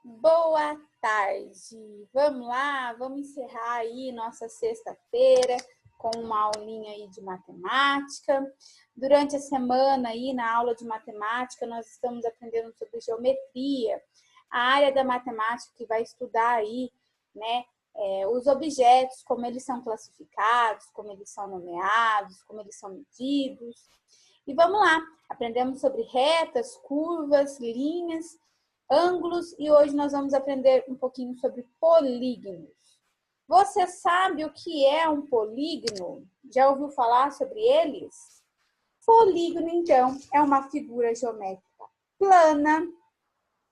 Boa tarde! Vamos lá, vamos encerrar aí nossa sexta-feira com uma aulinha aí de matemática. Durante a semana aí na aula de matemática nós estamos aprendendo sobre geometria, a área da matemática que vai estudar aí, né, os objetos, como eles são classificados, como eles são nomeados, como eles são medidos. E vamos lá, aprendemos sobre retas, curvas, linhas, ângulos e hoje nós vamos aprender um pouquinho sobre polígonos. Você sabe o que é um polígono? Já ouviu falar sobre eles? Polígono, então, é uma figura geométrica plana,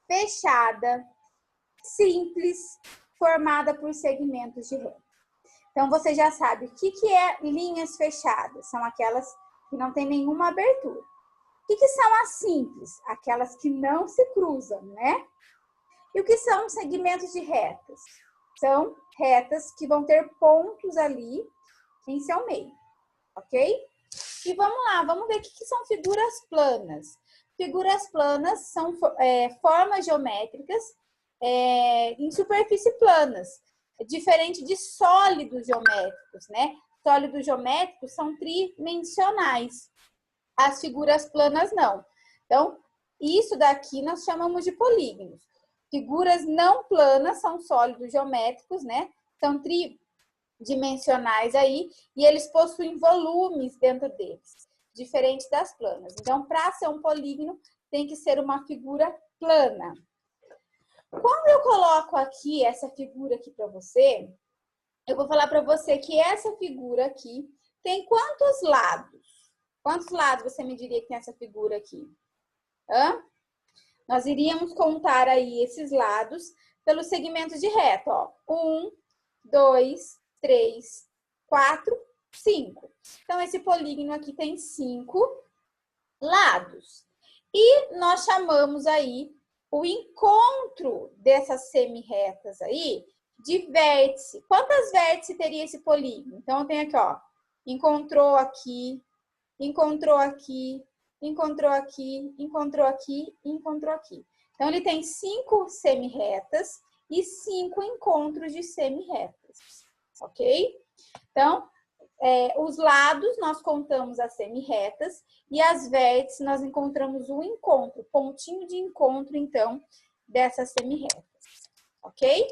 fechada, simples, formada por segmentos de reta. Então, você já sabe o que é linhas fechadas? São aquelas que não tem nenhuma abertura. O que são as simples? Aquelas que não se cruzam, né? E o que são segmentos de retas? São retas que vão ter pontos ali em seu meio, ok? E vamos lá, vamos ver o que são figuras planas. Figuras planas são formas geométricas em superfície planas, diferente de sólidos geométricos, né? Sólidos geométricos são tridimensionais. As figuras planas não. Então, isso daqui nós chamamos de polígonos. Figuras não planas são sólidos geométricos, né? São tridimensionais aí e eles possuem volumes dentro deles, diferente das planas. Então, para ser um polígono, tem que ser uma figura plana. Quando eu coloco aqui essa figura aqui para você, eu vou falar para você que essa figura aqui tem quantos lados? Quantos lados você me diria que tem essa figura aqui? Nós iríamos contar aí esses lados pelos segmentos de reta, ó. 1, 2, 3, 4, 5. Então, esse polígono aqui tem 5 lados. E nós chamamos aí o encontro dessas semirretas aí de vértice. Quantas vértices teria esse polígono? Então, tem aqui, ó. Encontrou aqui, encontrou aqui, encontrou aqui, encontrou aqui, encontrou aqui. Então, ele tem 5 semirretas e 5 encontros de semirretas, ok? Então, os lados nós contamos as semirretas e as vértices nós encontramos o encontro, pontinho de encontro, então, dessas semirretas, ok?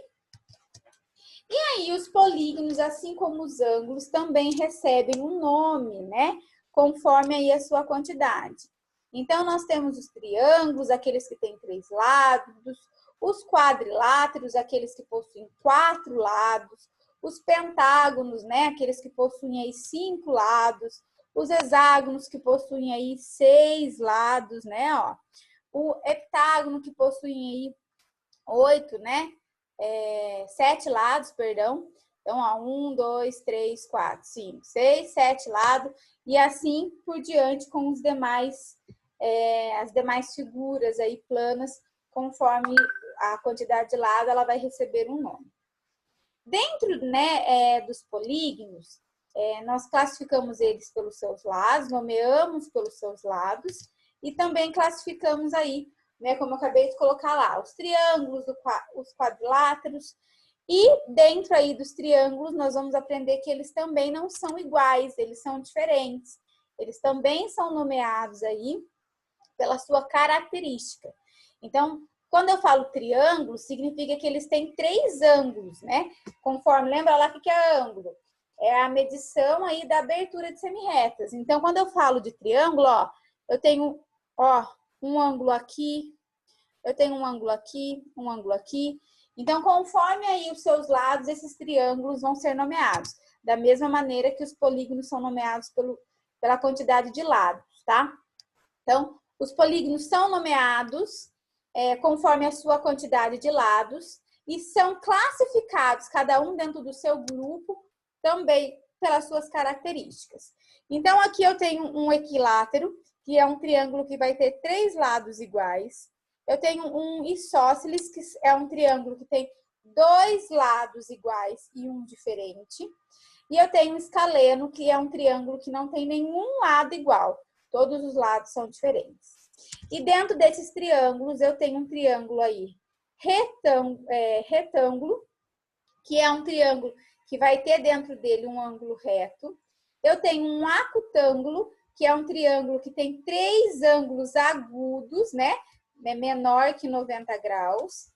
E aí, os polígonos, assim como os ângulos, também recebem um nome, né? Conforme aí a sua quantidade. Então, nós temos os triângulos, aqueles que têm 3 lados, os quadriláteros, aqueles que possuem 4 lados, os pentágonos, né, aqueles que possuem aí 5 lados, os hexágonos que possuem aí 6 lados, né, ó. O heptágono que possui aí 8, né, 7 lados, perdão. Então, ó, 1, 2, 3, 4, 5, 6, 7 lados e assim por diante com os demais, as demais figuras aí planas, conforme a quantidade de lado, ela vai receber um nome. Dentro, né, dos polígonos, nós classificamos eles pelos seus lados, nomeamos pelos seus lados e também classificamos aí, né, como eu acabei de colocar lá, os triângulos, os quadriláteros. E dentro aí dos triângulos, nós vamos aprender que eles também não são iguais, eles são diferentes. Eles também são nomeados aí pela sua característica. Então, quando eu falo triângulo, significa que eles têm 3 ângulos, né? Conforme, lembra lá o que é ângulo? É a medição aí da abertura de semirretas. Então, quando eu falo de triângulo, ó, eu tenho, ó, um ângulo aqui, eu tenho um ângulo aqui, um ângulo aqui. Então, conforme aí os seus lados, esses triângulos vão ser nomeados. Da mesma maneira que os polígonos são nomeados pela quantidade de lados, tá? Então, os polígonos são nomeados conforme a sua quantidade de lados e são classificados, cada um dentro do seu grupo, também pelas suas características. Então, aqui eu tenho um equilátero, que é um triângulo que vai ter 3 lados iguais. Eu tenho um isósceles, que é um triângulo que tem 2 lados iguais e um diferente. E eu tenho um escaleno, que é um triângulo que não tem nenhum lado igual. Todos os lados são diferentes. E dentro desses triângulos, eu tenho um triângulo aí retângulo, que é um triângulo que vai ter dentro dele um ângulo reto. Eu tenho um acutângulo, que é um triângulo que tem 3 ângulos agudos, né? É menor que 90 graus.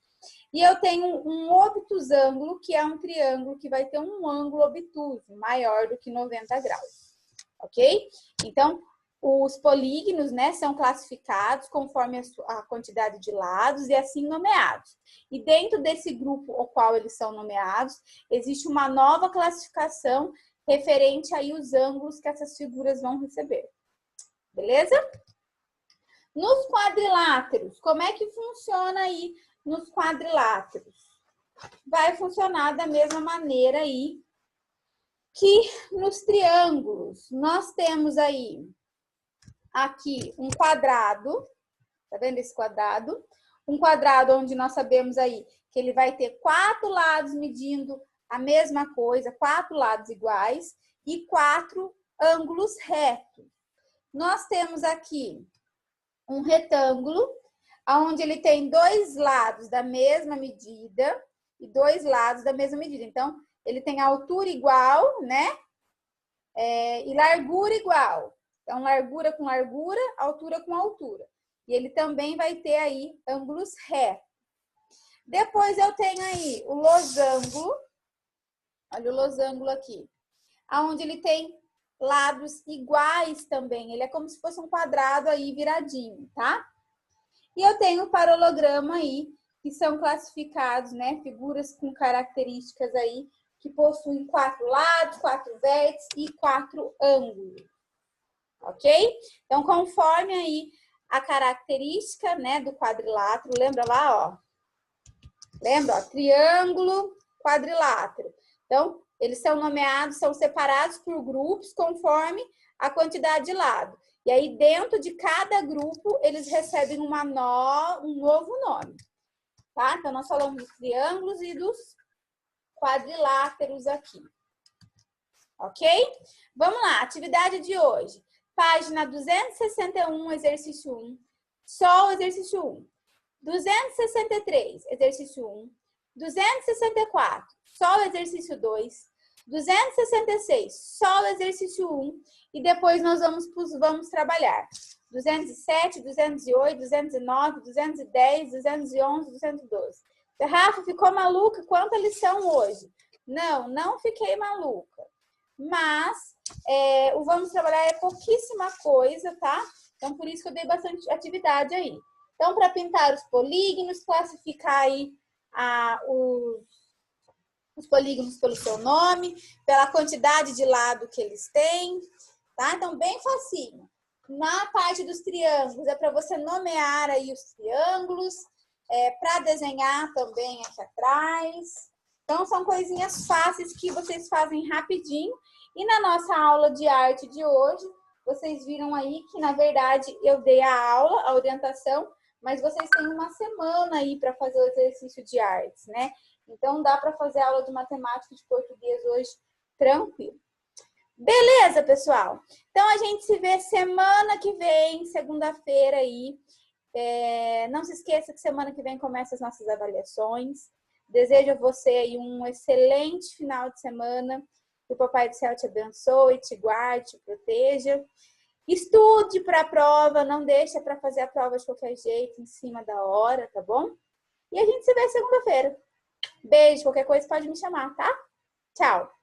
E eu tenho um obtusângulo, que é um triângulo que vai ter um ângulo obtuso, maior do que 90 graus. Ok? Então, os polígonos, né, são classificados conforme a quantidade de lados e assim nomeados. E dentro desse grupo ao qual eles são nomeados, existe uma nova classificação referente aí os ângulos que essas figuras vão receber. Beleza? Nos quadriláteros, como é que funciona aí nos quadriláteros? Vai funcionar da mesma maneira aí que nos triângulos. Nós temos aí aqui um quadrado, tá vendo esse quadrado? Um quadrado onde nós sabemos aí que ele vai ter 4 lados medindo a mesma coisa, 4 lados iguais e 4 ângulos retos. Nós temos aqui um retângulo, onde ele tem 2 lados da mesma medida e 2 lados da mesma medida. Então, ele tem altura igual, né? E largura igual. Então, largura com largura, altura com altura. E ele também vai ter aí ângulos retos. Depois eu tenho aí o losango. Olha o losango aqui. Onde ele tem lados iguais também. Ele é como se fosse um quadrado aí viradinho, tá? E eu tenho o paralelogramo aí, que são classificados, né? Figuras com características aí, que possuem 4 lados, 4 vértices e 4 ângulos. Ok? Então, conforme aí a característica, né, do quadrilátero, lembra lá, ó? Lembra, ó? Triângulo, quadrilátero. Então, eles são nomeados, são separados por grupos conforme a quantidade de lado. E aí, dentro de cada grupo, eles recebem um novo nome. Tá? Então, nós falamos dos triângulos e dos quadriláteros aqui. Ok? Vamos lá, atividade de hoje. Página 261, exercício 1. Só o exercício 1. 263, exercício 1. 264, só o exercício 2. 266, só o exercício 1. E depois nós vamos trabalhar. 207, 208, 209, 210, 211, 212. Rafa, ficou maluca? Quanta lição hoje? Não, não fiquei maluca. Mas o vamos trabalhar é pouquíssima coisa, tá? Então, por isso que eu dei bastante atividade aí. Então, para pintar os polígonos, classificar aí os polígonos pelo seu nome, pela quantidade de lado que eles têm, tá? Então, bem facinho. Na parte dos triângulos, é para você nomear aí os triângulos, para desenhar também aqui atrás. Então, são coisinhas fáceis que vocês fazem rapidinho. E na nossa aula de arte de hoje, vocês viram aí que, na verdade, eu dei a aula, a orientação, mas vocês têm uma semana aí para fazer o exercício de artes, né? Então, dá para fazer aula de matemática e de português hoje tranquilo. Beleza, pessoal? Então, a gente se vê semana que vem, segunda-feira aí. Não se esqueça que semana que vem começam as nossas avaliações. Desejo a você aí um excelente final de semana. Que o Papai do Céu te abençoe, te guarde, te proteja. Estude para a prova, não deixa para fazer a prova de qualquer jeito, em cima da hora, tá bom? E a gente se vê segunda-feira. Beijo, qualquer coisa pode me chamar, tá? Tchau!